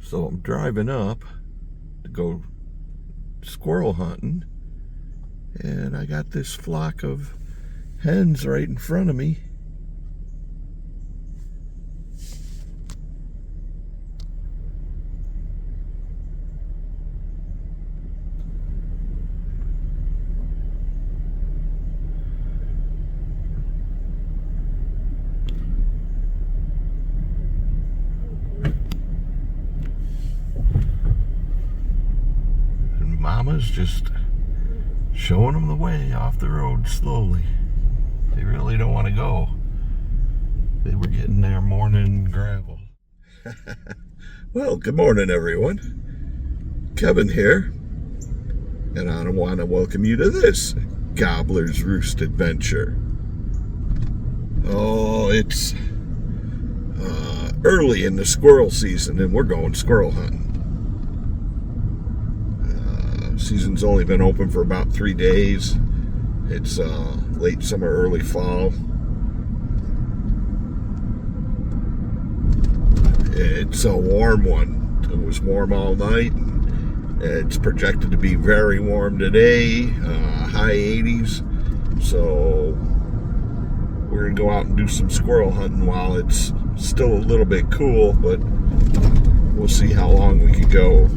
So I'm driving up to go squirrel hunting, and I got this flock of hens right in front of me. And Mama's just showing them the way off the road slowly. They really don't want to go. They were getting their morning gravel. Well, good morning, everyone. Kevin here, and I want to welcome you to this Gobbler's Roost adventure. Oh, it's early in the squirrel season, and we're going squirrel hunting. Season's only been open for about 3 days. It's late summer, early fall. It's a warm one. It was warm all night. It's projected to be very warm today, high 80s. So we're going to go out and do some squirrel hunting while it's still a little bit cool, but we'll see how long we can go.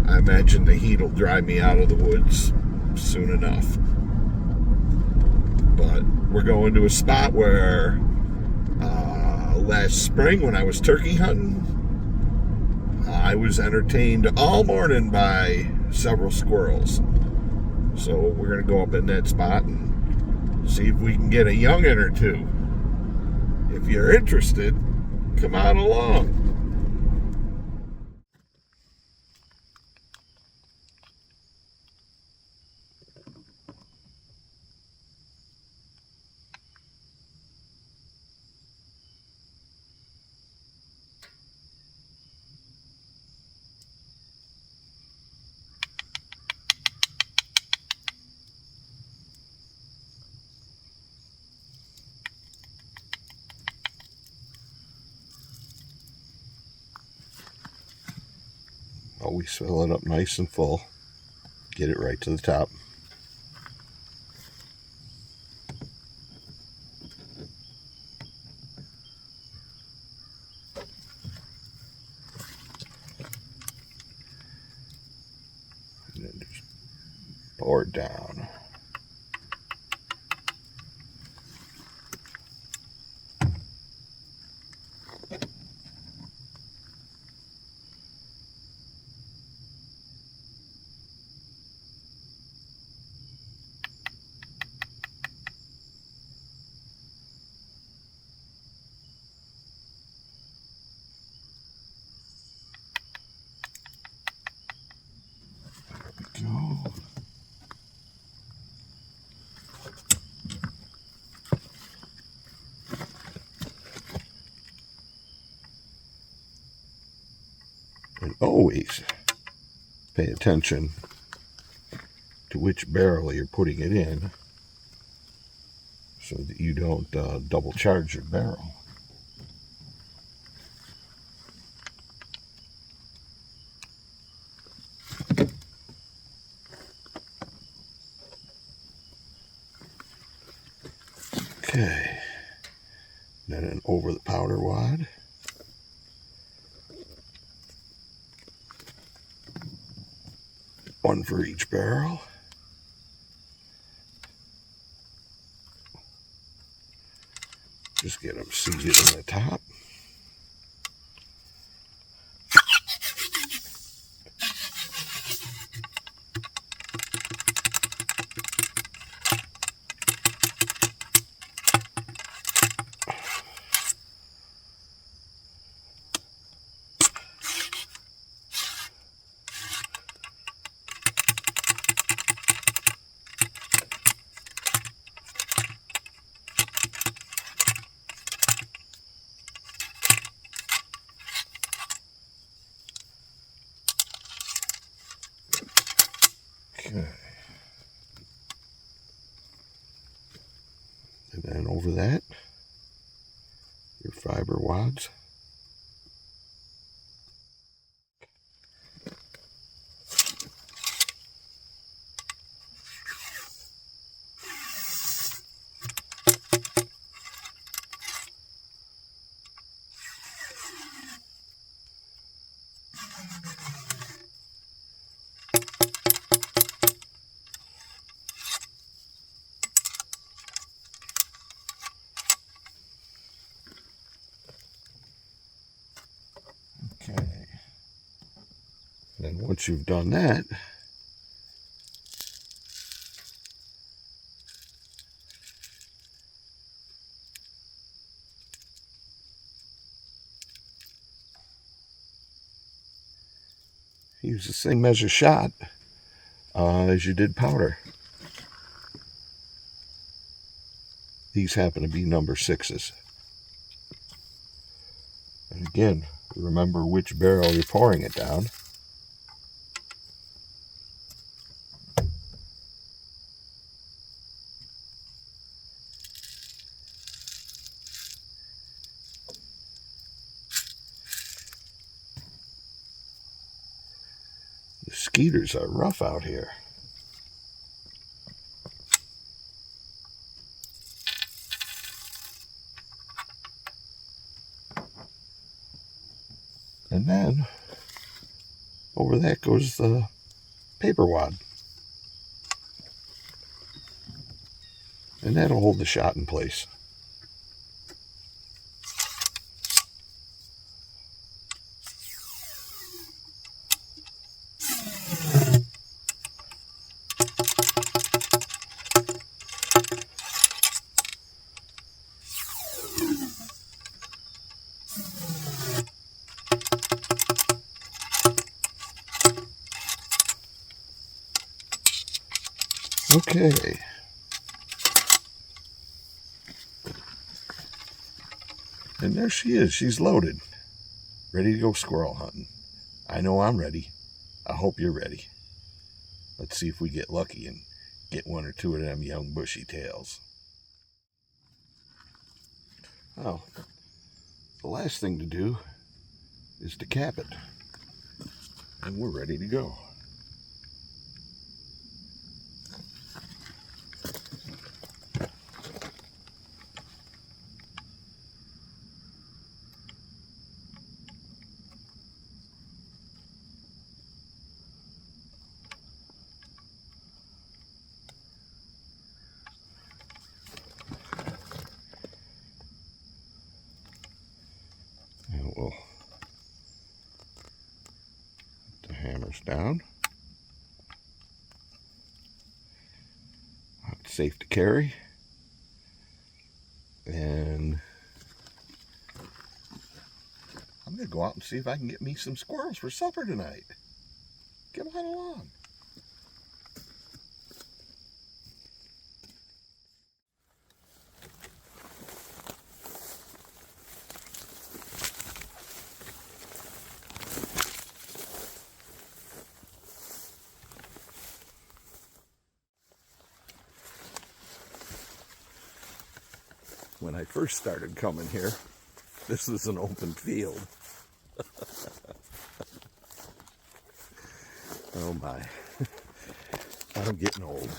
I imagine the heat will drive me out of the woods soon enough. But we're going to a spot where last spring when I was turkey hunting, I was entertained all morning by several squirrels. So we're going to go up in that spot and see if we can get a young'un or two. If you're interested, come on along. Always fill it up nice and full. Get it right to the top. And then just pour it down. Go. And always pay attention to which barrel you're putting it in so that you don't double charge your barrel. Okay, then over the powder wad. One for each barrel. Just get them seated in the top. Okay. And then over that, your fiber wads. And once you've done that, use the same measure shot as you did powder. These happen to be number 6s. And again, remember which barrel you're pouring it down. The skeeters are rough out here. And then over that goes the paper wad. And that'll hold the shot in place. Okay. And there she is. She's loaded. Ready to go squirrel hunting. I know I'm ready. I hope you're ready. Let's see if we get lucky and get one or two of them young bushy tails. Oh, the last thing to do is to cap it. And we're ready to go. And we'll put the hammers down. It's safe to carry. And I'm going to go out and see if I can get me some squirrels for supper tonight. Come on along. When I first started coming here, this was an open field. Oh my, I'm getting old.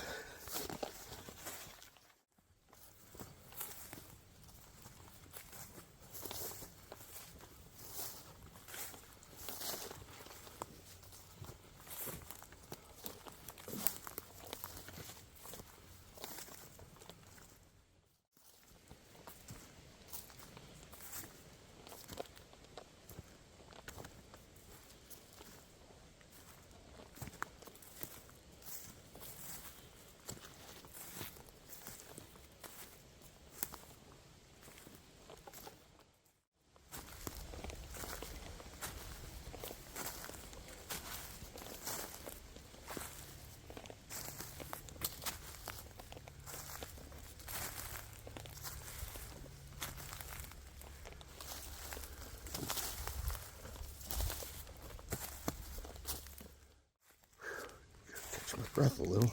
My breath a little.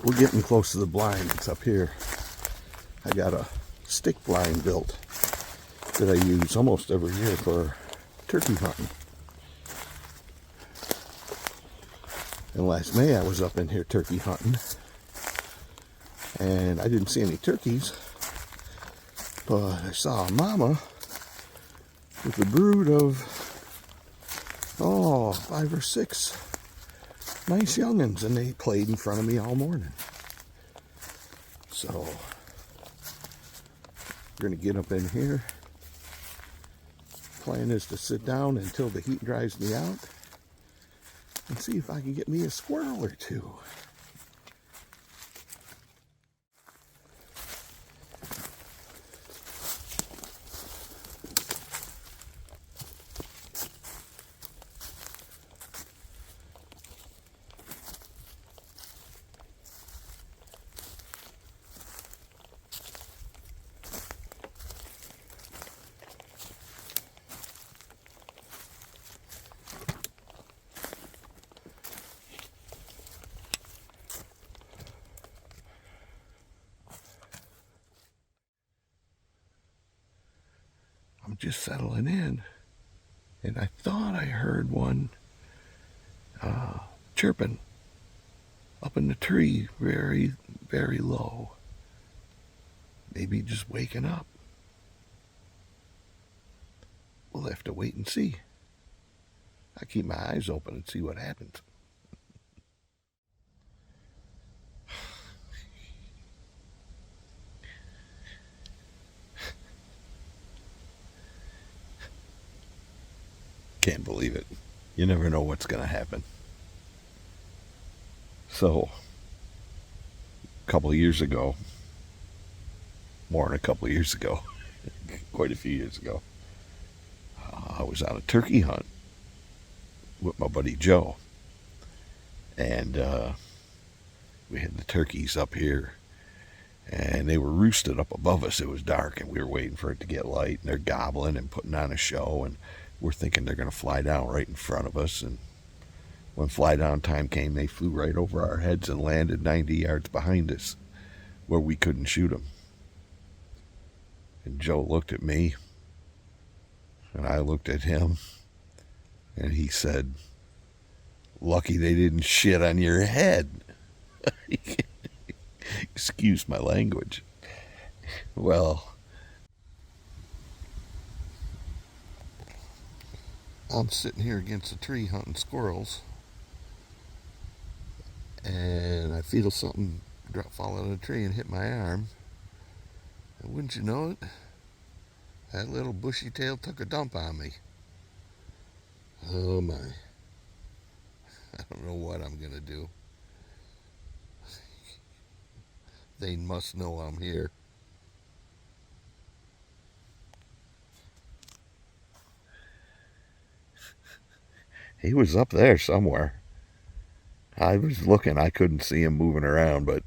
We're getting close to the blind. It's up here. I got a stick blind built that I use almost every year for turkey hunting. And last May I was up in here turkey hunting and I didn't see any turkeys, but I saw a mama with a brood of 5 or 6 nice young'uns, and they played in front of me all morning. So we're gonna get up in here, plan is to sit down until the heat drives me out and see if I can get me a squirrel or two. I'm just settling in, and I thought I heard one chirping up in the tree, very, very low. Maybe just waking up. We'll have to wait and see. I keep my eyes open and see what happens. Can't believe it. You never know what's going to happen. So, a couple of years ago, more than a couple of years ago, quite a few years ago, I was on a turkey hunt with my buddy Joe. And we had the turkeys up here, and they were roosted up above us. It was dark, and we were waiting for it to get light, and they're gobbling and putting on a show, and we're thinking they're going to fly down right in front of us. And when fly down time came, they flew right over our heads and landed 90 yards behind us where we couldn't shoot them. And Joe looked at me, and I looked at him, and he said, "Lucky they didn't shit on your head." Excuse my language. Well, I'm sitting here against a tree hunting squirrels, and I feel something fall out of the tree and hit my arm. And wouldn't you know it, that little bushy tail took a dump on me. Oh my. I don't know what I'm going to do. They must know I'm here. He was up there somewhere. I was looking. I couldn't see him moving around, but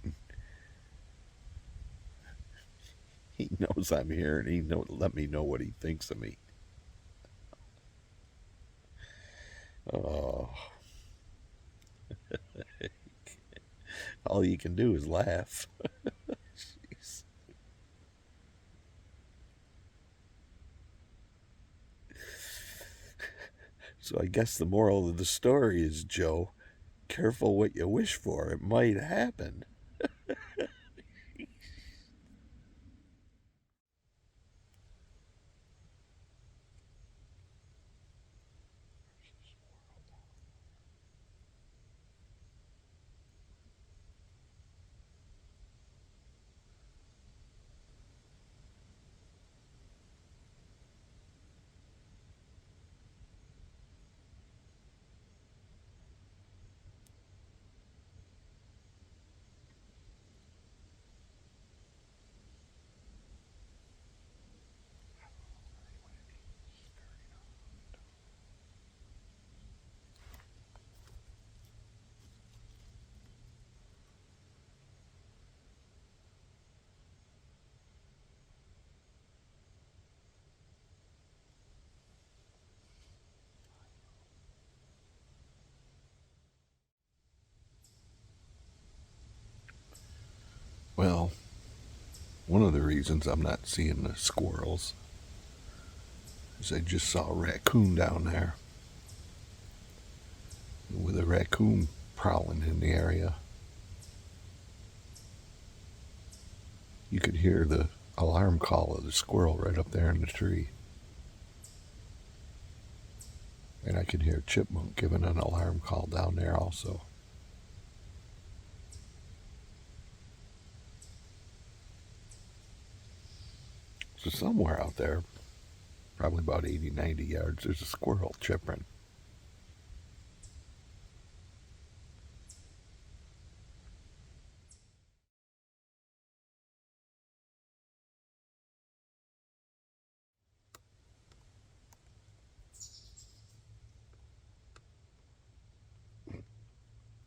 he knows I'm here, and he let me know what he thinks of me. Oh. All you can do is laugh. Jeez. So I guess the moral of the story is, Joe, careful what you wish for. It might happen. Well, one of the reasons I'm not seeing the squirrels is I just saw a raccoon down there. With a raccoon prowling in the area, you could hear the alarm call of the squirrel right up there in the tree. And I could hear a chipmunk giving an alarm call down there also. So somewhere out there, probably about 80, 90 yards, there's a squirrel chirping.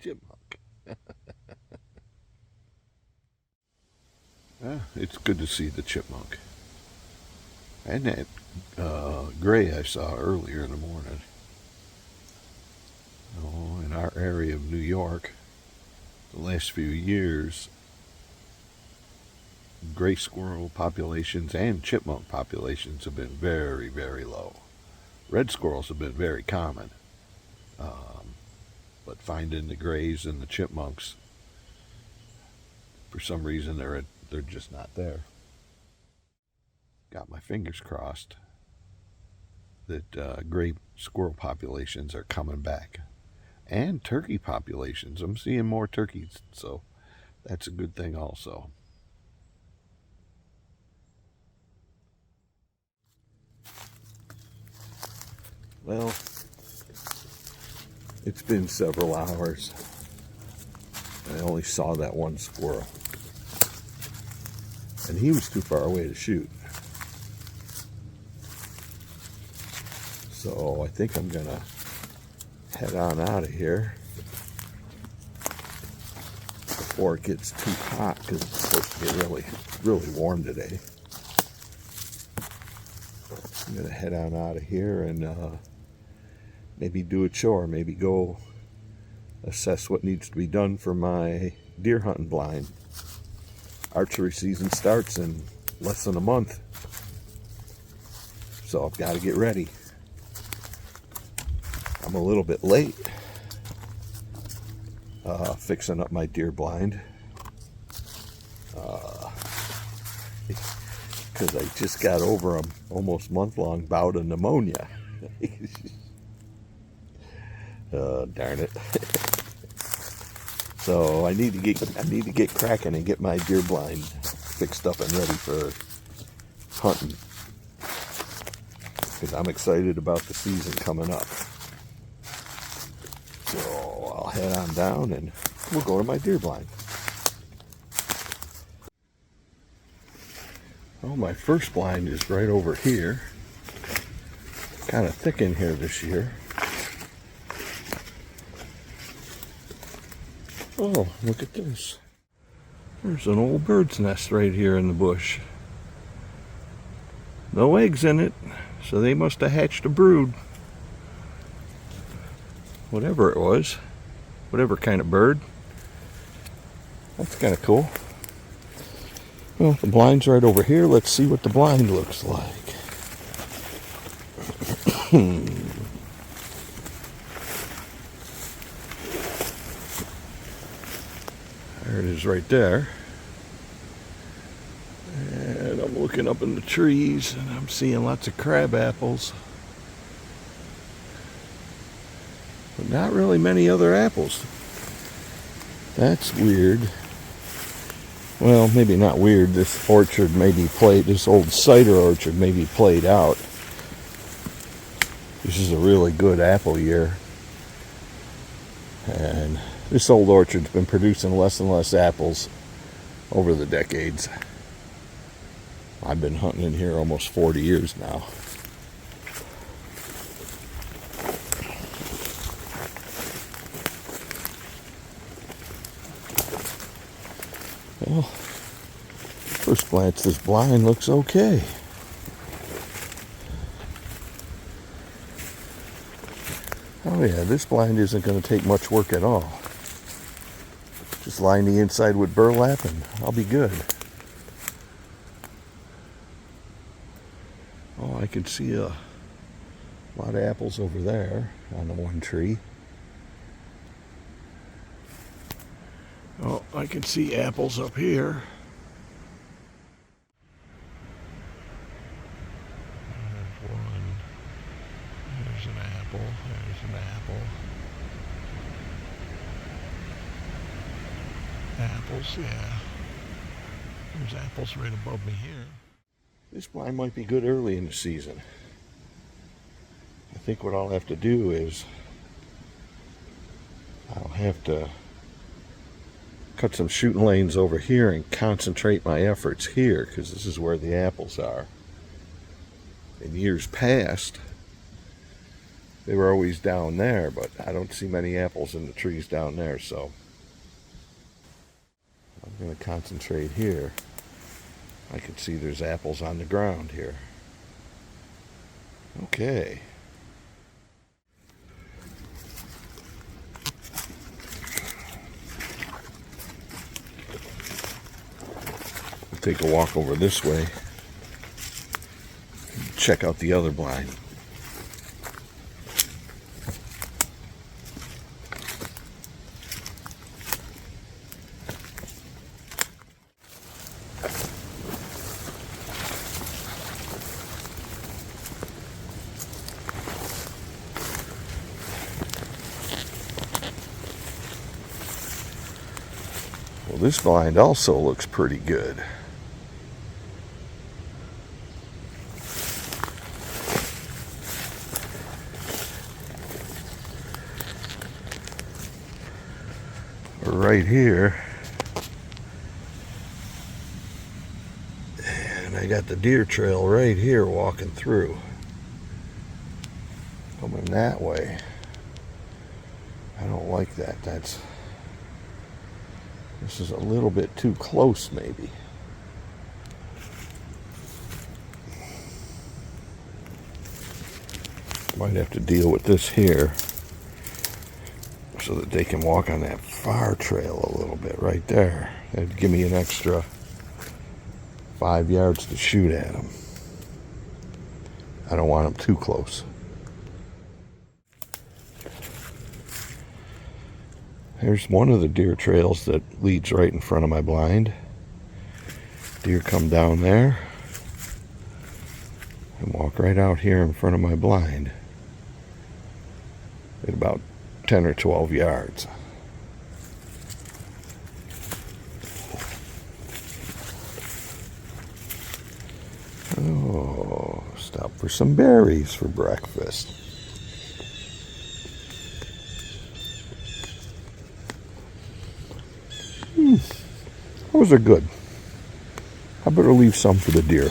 Chipmunk. It's good to see the chipmunk. And that gray I saw earlier in the morning. Oh, in our area of New York, the last few years, gray squirrel populations and chipmunk populations have been very, very low. Red squirrels have been very common, but finding the grays and the chipmunks, for some reason, they're just not there. Got my fingers crossed that gray squirrel populations are coming back. And turkey populations. I'm seeing more turkeys, so that's a good thing also. Well, it's been several hours. I only saw that one squirrel. And he was too far away to shoot. So I think I'm gonna head on out of here before it gets too hot, because it's supposed to get really, really warm today. I'm gonna head on out of here and maybe do a chore, maybe go assess what needs to be done for my deer hunting blind. Archery season starts in less than a month, so I've got to get ready. I'm a little bit late fixing up my deer blind because I just got over an almost month-long bout of pneumonia. Darn it. So I need to get cracking and get my deer blind fixed up and ready for hunting, because I'm excited about the season coming up. So I'll head on down and we'll go to my deer blind. Well, my first blind is right over here. Kind of thick in here this year. Oh, look at this. There's an old bird's nest right here in the bush. No eggs in it, so they must have hatched a brood. Whatever it was, whatever kind of bird. That's kind of cool. Well, the blind's right over here. Let's see what the blind looks like. There it is right there. And I'm looking up in the trees and I'm seeing lots of crab apples. But not really many other apples. That's weird. Well, maybe not weird. This orchard may be played, this old cider orchard may be played out. This is a really good apple year. And this old orchard's been producing less and less apples over the decades. I've been hunting in here almost 40 years now. Well, first glance, this blind looks okay. Oh yeah, this blind isn't going to take much work at all. Just line the inside with burlap and I'll be good. Oh, I can see a lot of apples over there on the one tree. Oh, I can see apples up here. There's one. There's an apple. There's an apple. Apples, yeah. There's apples right above me here. This blind might be good early in the season. think what I'll have to do is I'll have to cut some shooting lanes over here and concentrate my efforts here, because this is where the apples are. In years past, they were always down there, but I don't see many apples in the trees down there, so I'm going to concentrate here. I can see there's apples on the ground here. Okay. We'll take a walk over this way. Check out the other blind. Well, this blind also looks pretty good. Right here, and I got the deer trail right here walking through, coming that way. I don't like that. This is a little bit too close, maybe. Might have to deal with this here so that they can walk on that far trail a little bit right there. That'd give me an extra 5 yards to shoot at them. I don't want them too close. Here's one of the deer trails that leads right in front of my blind. Deer come down there and walk right out here in front of my blind at about 10 or 12 yards. Oh, stop for some berries for breakfast. Those are good. I better leave some for the deer.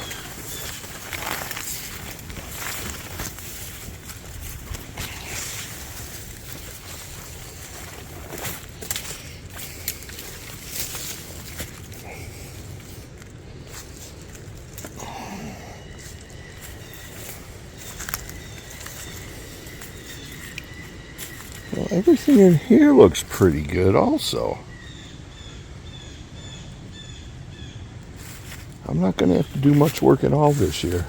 Well, everything in here looks pretty good also. I'm not going to have to do much work at all this year.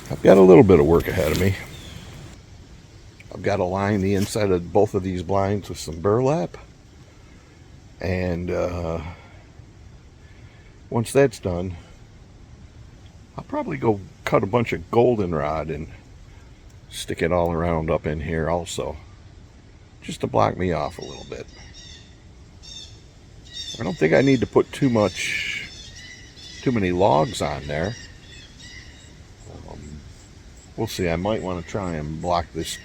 I've got a little bit of work ahead of me. I've got to line the inside of both of these blinds with some burlap. And once that's done, I'll probably go cut a bunch of goldenrod and stick it all around up in here also, just to block me off a little bit. I don't think I need to put too many logs on there. We'll see. I might want to try and block this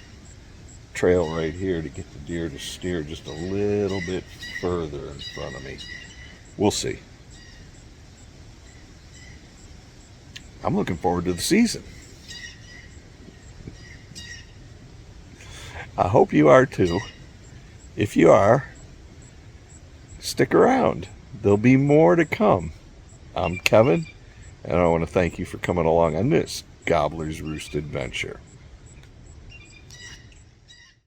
trail right here to get the deer to steer just a little bit further in front of me. We'll see. I'm looking forward to the season. I hope you are too. If you are, stick around. There'll be more to come. I'm Kevin, and I want to thank you for coming along on this Gobbler's Roost adventure.